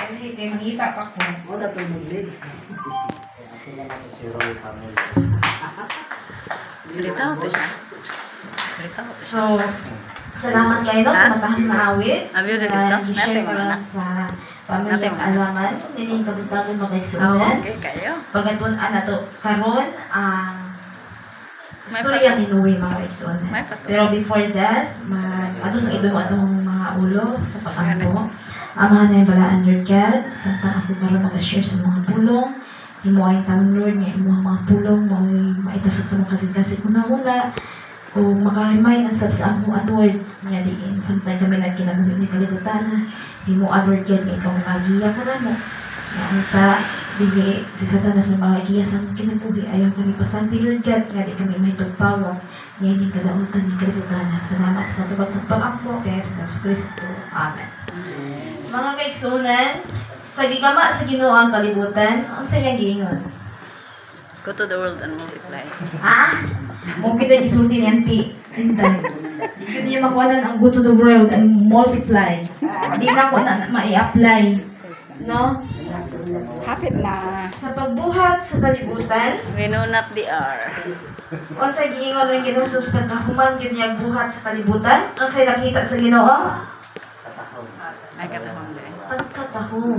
Hindi kayo mangita pa ko. Wala to muli. Ako na natin si Roy family. Bilitaw to siya. Bilitaw to siya. So, salamat kayo no, sa matahang na awit. Abi ulit Na dito. i-share Natin ko mo lang na. sa pamilyang Natin mo. alaman. Hindi yung kabutagan Oh, magkaigsunan. okay kayo. Pagkatunan na to, karon ang May istorya pato. ni Nuwi mga kaigsunan. May pato. Pero before that, atos ang idong atong mga ulo sa pag-ampo. Amahan na yung balaan, Lord God. Santa ako para mag-share sa mga pulong. Imo ay tanong, Lord, nga imo ang mga pulong, maitasag sa mga kasig-kasig muna-muna. O makarimay ang sa among atword nga diin. Samtay kami nagkinabuhi ni kalibutan. Imo, Lord God, nga ikaw magiya ka na mo. Nga anta, bigay si Satanas ng mga giya sa among kinabuhi. Ayaw kami pasanti, Lord God, nga di kami may tugpawang. Ngayon yung kadautan ni kalibutan. Salamat sa tubag sa pag-ampo. Kaya sa Jesus Cristo. Amen. Mga kaigsunan, sa gigama sa Ginoo ang kalibutan, ang sayang giingon. Go to the world and multiply. Ha? Mung kita gisulti ni Auntie. Hintay. Hindi ko niya makuha ang go to the world and multiply. Hindi na ko na mai-apply. No? Hapit na. Sa pagbuhat sa kalibutan, We know not the hour. o sa giingon ng Ginoo sus pagkahuman gyud niya buhat sa kalibutan, ang say nakita sa Ginoo, Ay katahong din. pagkatahong.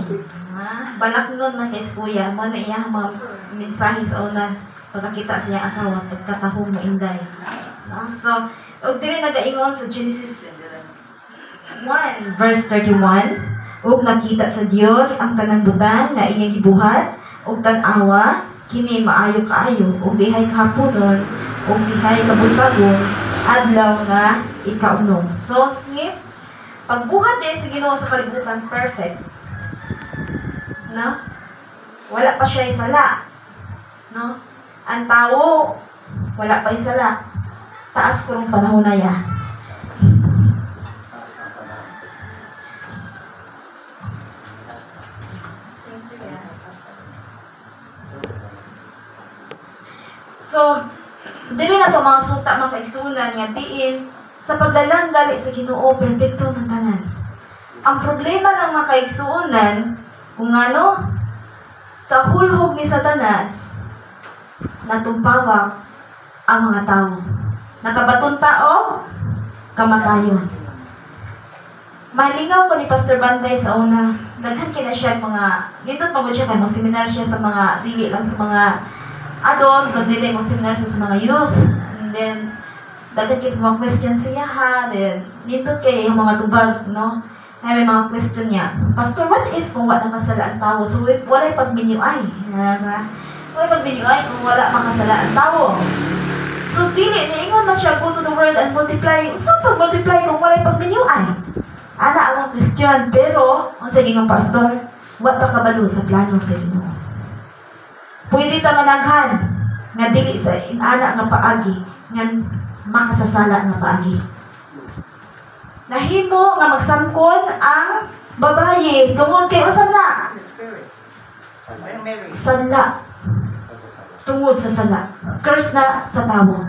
Balak nun na kay Kuya, mo na iya mga mensahe sa una pagkakita sa iyang asawa, pagkatahong mainday. No? So, og dili nagaingon sa Genesis 1 verse 31, ug nakita sa Dios ang tanang butang nga iyang gibuhat, ug tan-awa kini maayo kaayo, ug dihay kahaponon, ug dihay kabuntagon adlaw nga ikaunom. So, sige, pagbuhat din sa Ginoo sa kalibutan, perfect. No? Wala pa siya isala. No? Ang tao, wala pa isala. Taas ko ng panahon na ya. So, dili na to mga suta, mga kaigsunan nga diin sa paglalang gali sa Ginoo, perfecto ng tanan. Ang problema ng mga kaigsunan, kung ano, sa hulhog ni Satanas, natumpawak ang mga tao. Nakabatong tao, kamatayon. Malingaw ko ni Pastor Bantay sa una, daghan kina siya mga, dito pagod siya kay mga seminar siya sa mga, dili lang sa mga adult, kundi din mga seminar siya sa mga youth. And then, daghan kina mga question siya ha, then, dito kay yung mga tubag, no? Na may mga question niya, Pastor, what if kung wala nakasala ang tao? So, wala pagminyuay. Wala pagminyuay kung wala makasala ang tao. So, dili, niingon man siya, go to the world and multiply. Saan pag-multiply kung wala pagminyuay? Ana ang question, pero, ang saging ang pastor, what pa kabalo sa plano sa Ginoo? Pwede ta managhan, nga dili sa inana nga paagi, nga makasasala nga paagi. Nahimo nga magsangkon ang babaye tungod kay usa na sala tungod sa sala curse na sa tawo.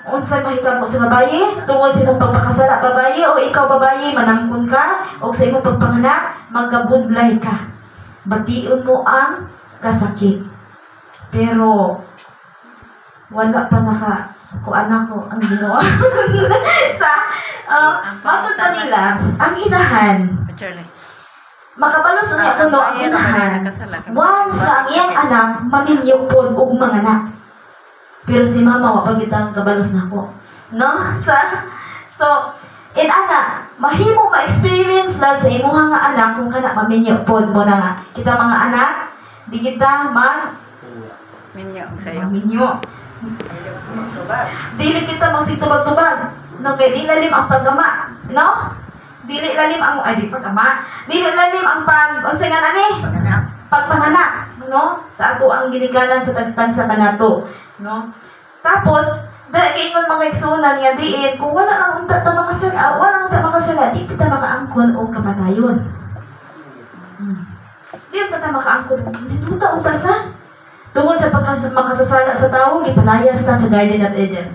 Unsa mahitabo sa babaye tungod sa imong pagpakasala babaye o ikaw babaye manangkon ka o sa imong pagpanganak magabudlay ka. Bation mo ang kasakit. Pero wala pa naka ko anak ko ang Ginoo sa matod pa nila ang inahan Charlie. makapalos niya kuno ang inahan once sa ang iyang anak maminyo pod og manganak pero si mama wa pagitang kabalos nako no so in ana mahimo ma-experience lang sa imuha nga anak kung kana maminyo pod mo na nga kita mga anak di kita Minyo sa'yo. maminyo dili kita magsitubag-tubag. No, kay di lalim ang paggama. No? Dili lalim ang di paggama. Dili lalim ang unsay nga nani? Pagpanganak, no? Sa ato ang ginikanan sa tagstag sa kanato, no? Tapos dahil ingon mga igsunan nga diin kung wala nang unta ta makasala, wala nang ta makasala, di kita makaangkon o kamatayon. Di pa ta makaangkon. Dito ta utasan. Tungod sa makasasala sa tao, gipalayas na sa Garden of Eden.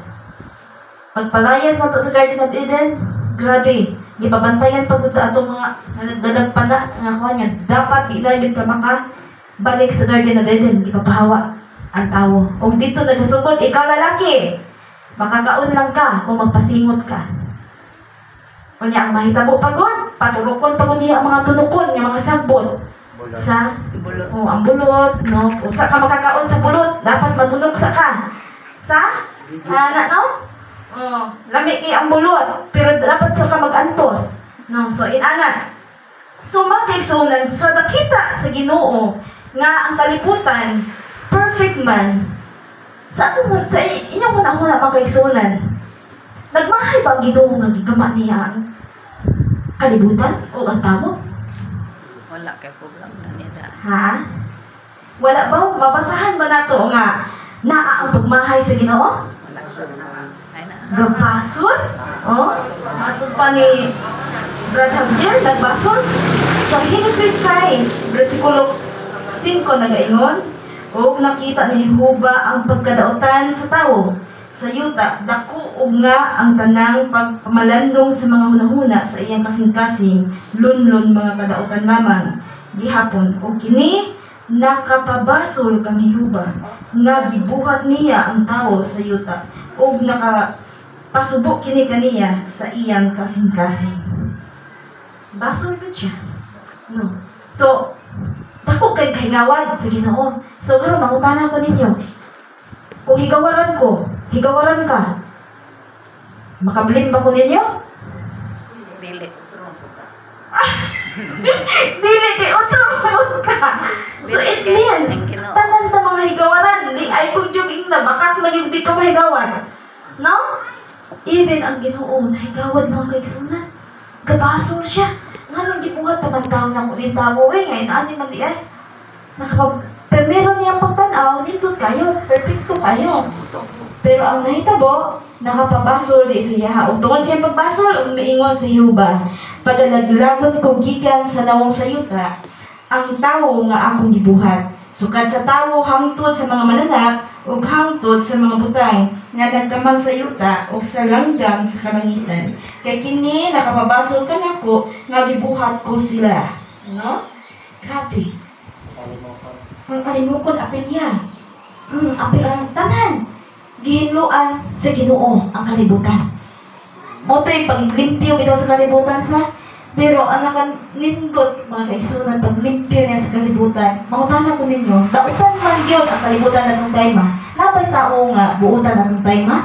Pagpalayas na to sa Garden of Eden, grabe, gipabantayan pagud atong mga nagdadag pa na nga kuan nga dapat di na gyud ka balik sa Garden of Eden, gipapahawa ang tawo. O dito nagasugod, ikaw lalaki, makakaon lang ka kung magpasingot ka. Kunya ang mahitabo pagod, patulukon pagod niya ang mga tunukon, yung mga sagbot sa Bulot. ang bulot, no? Usa ka makakaon sa bulot, dapat matulog sa ka. Sa no? Lami kay ang bulot, pero dapat sa ka magantos. No, so inana. So magkaigsunan sa nakita sa Ginoo nga ang kalibutan perfect man. Sa inyong muna magkaigsunan. Nagmahay ba ang Ginoo nga gigama niya ang kalibutan o ang tao? Wala kay problem na nila. Ha? Wala ba? Mabasahan ba nato nga naa ang pagmahay sa Ginoo? Wala. Ay na. Gabasol? Oh? Matod pa ni Brad Javier, nagbasol? Sa Genesis 6, versikulo 5 nagaingon, o nakita ni Jehovah ang pagkadaotan sa tao, sa yuta, dako og nga ang tanang pagpamalandong sa mga hunahuna sa iyang kasing-kasing, lunlon mga kadaotan lamang, gihapon, o kini nakapabasol kang Jehovah, nga gibuhat niya ang tao sa yuta, o nakapasubok kini kaniya sa iyang kasing-kasing. Basol gud siya. No. So, dako kay kahigawad sa Ginoo. So, karon mangutana ko ninyo. Kung higawaran ka, makabilin ba ko ninyo? Dili. Dili kay otro ka. So, it means, tanan ta mga higawaran, di ay kung yung ingna, bakak na yung di ka mahigawan. No? Even ang Ginoo, nahigawad mga kaigsunan. Gabasol siya. Nga nung gibuhat pa man tao ng ulit tao, ngayon, ani man di ay. Pero meron niyang pagtanaw, nindot kayo, perfecto kayo. Pero ang nahitabo, nakapabasol di siya. Ug tungod siya pagbasol, umiingon sa Yuba. Pagalaglagon kong gikan sa nawong sayuta, ang tao nga akong gibuhat. Sukad sa tao hangtod sa mga mananap, ug hangtod sa mga butang nga nagkamang sa yuta o sa langgam sa kalangitan. Kay kini nakapabasol ka nako nga gibuhat ko sila. No? Grabe. Ang kalimukon apil yan. Apil ang tanan. Gihinluan sa Ginoo ang kalibutan. Moto'y paglimpyo bitaw sa kalibutan sa pero anak nindot mga kaigsunan paglimpyo niya sa kalibutan. Mangutana ko ninyo, dautan man yun ang kalibutan natong time ha? Napay tao nga buutan natong time ha?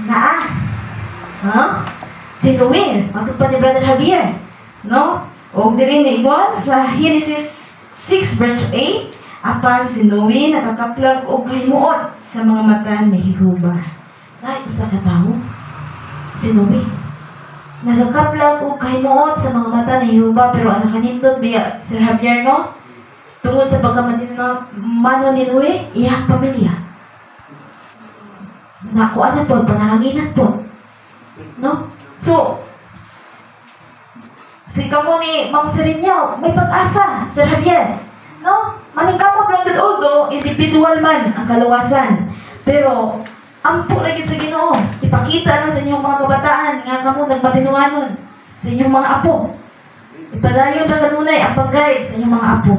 Naa? Ha? Si Noel, matod pa ni Brother Javier. No? O diri ni Igon sa Genesis 6 verse 8, apan si Noel nakakaplag o kahimuot sa mga mata ni Jehovah. Nay, usa ka tawo? Si Noel. Nagakaplag o kahimuot sa mga mata ni Jehovah, pero anak kanindot biya Sir Javier, no? Tungod sa pagkamatin na mano ni Noe, iyang pamilya. Nakuha na po, panahanginan po. No? So, si kamo ni Ma'am Sereniao, may pag-asa, Sir Javier. No? Maningkamot lang dito, although individual man ang kaluwasan. Pero, ampo lagi sa Ginoo. Ipakita lang sa inyong mga kabataan nga kamo nagmatinuanon sa inyong mga apo. Ipadayon na kanunay ang pag-guide sa inyong mga apo.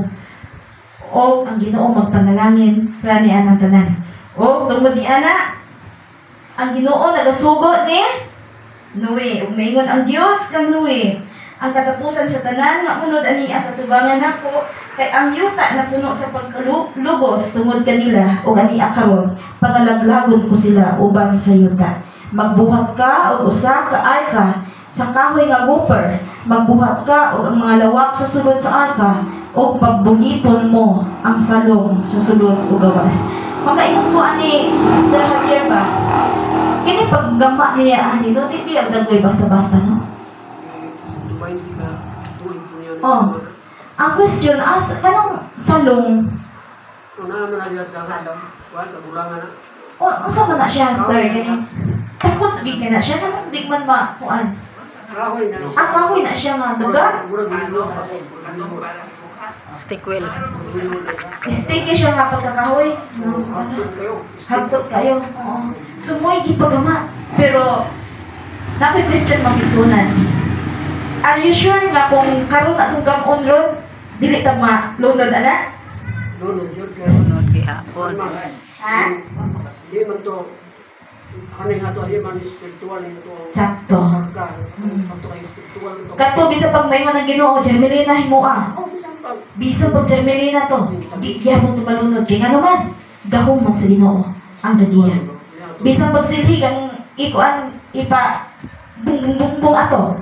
O ang Ginoo magpanalangin rani anang tanan. O tungod ni ana, ang Ginoo nagasugo ni Noe. Ug maingon ang Dios kang Noe, ang katapusan sa tanan nga unod aniya sa tubangan nako, kay ang yuta na puno sa pagkalugos tungod kanila o aniya karon, pagalaglagon ko sila uban sa yuta. Magbuhat ka o usa ka arka sa kahoy nga gopher, magbuhat ka o ang mga lawak sa sulod sa arka o pagbuliton mo ang salong sa sulod o gawas. Makaingon ko ani Sir Javier ba? Kini paggama niya ani no, di biya dagway basta-basta no. Oh. Ang question, kanong salong? Unsa man na siya, sir? Takot di ka na siya, namang di man makuan. Ang kahoy na siya nga, duga? Stick wheel. Sticky siya nga pagkakahoy. Hagtot kayo. Oo. Sumoy gipagama. Pero, Napay question mapigsunan. Are you sure nga kung karon atong come-on road, dili ta malunod ana? Lunod yun, kaya Lunod gihapon. Ha? Di man to, ano nga to, di man spiritual ito. Sakto. Pagka, ito kay spiritual ito. Kato bisa pag may man ang Ginoo, Germelina himoa. Oh, bisan pag, Bisa pag Germelina to, di gyapon to malunod kay nga naman gahom man sa Ginoo ang ganiya. Bisa pag silhig ang ikuan ipa bungbong ato.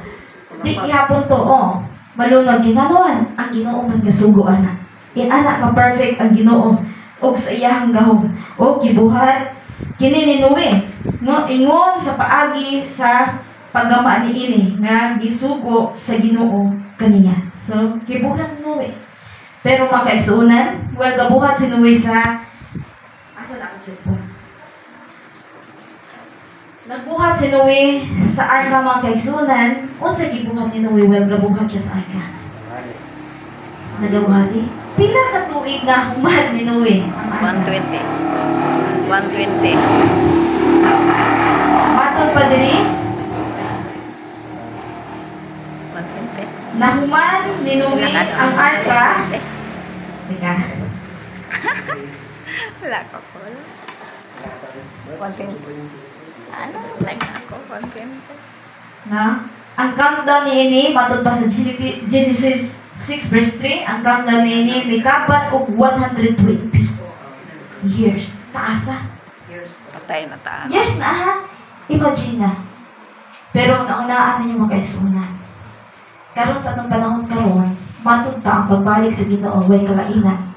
Di gyapon to, oh. Malunod kay nga naman ang Ginoo man gasugo ana. Anak ka perfect ang Ginoo og sa iyahang gahom o gibuhat kini ni Noe no ingon sa paagi sa paggama ni ini nga gisugo sa Ginoo kaniya. So gibuhat Noe. Pero makaisunan, well gabuhat si Noe sa asa na ako cellphone. Nagbuhat si Noe sa arka mga kaisunan o sa gibuhat ni Noe, well gabuhat siya sa arka. Nagabuhati? Pila ka tuig nga human ni Noe? 120. 120. Matod pa diri, 120. nahuman ni Noe ang arka. Teka, Wala ko po. 120. Ano? Like ako, 120. na ang countdown ni ini matod pa sa Genesis 6 verse 3, ang countdown ni ini mikaban og 120 years. Taasa. Patay na taan. Years na ha? Imagine na. Pero naunaan ninyo makaisunan. Karon sa atong panahon karon, matod ta ang pagbalik sa Ginoo way kalainan.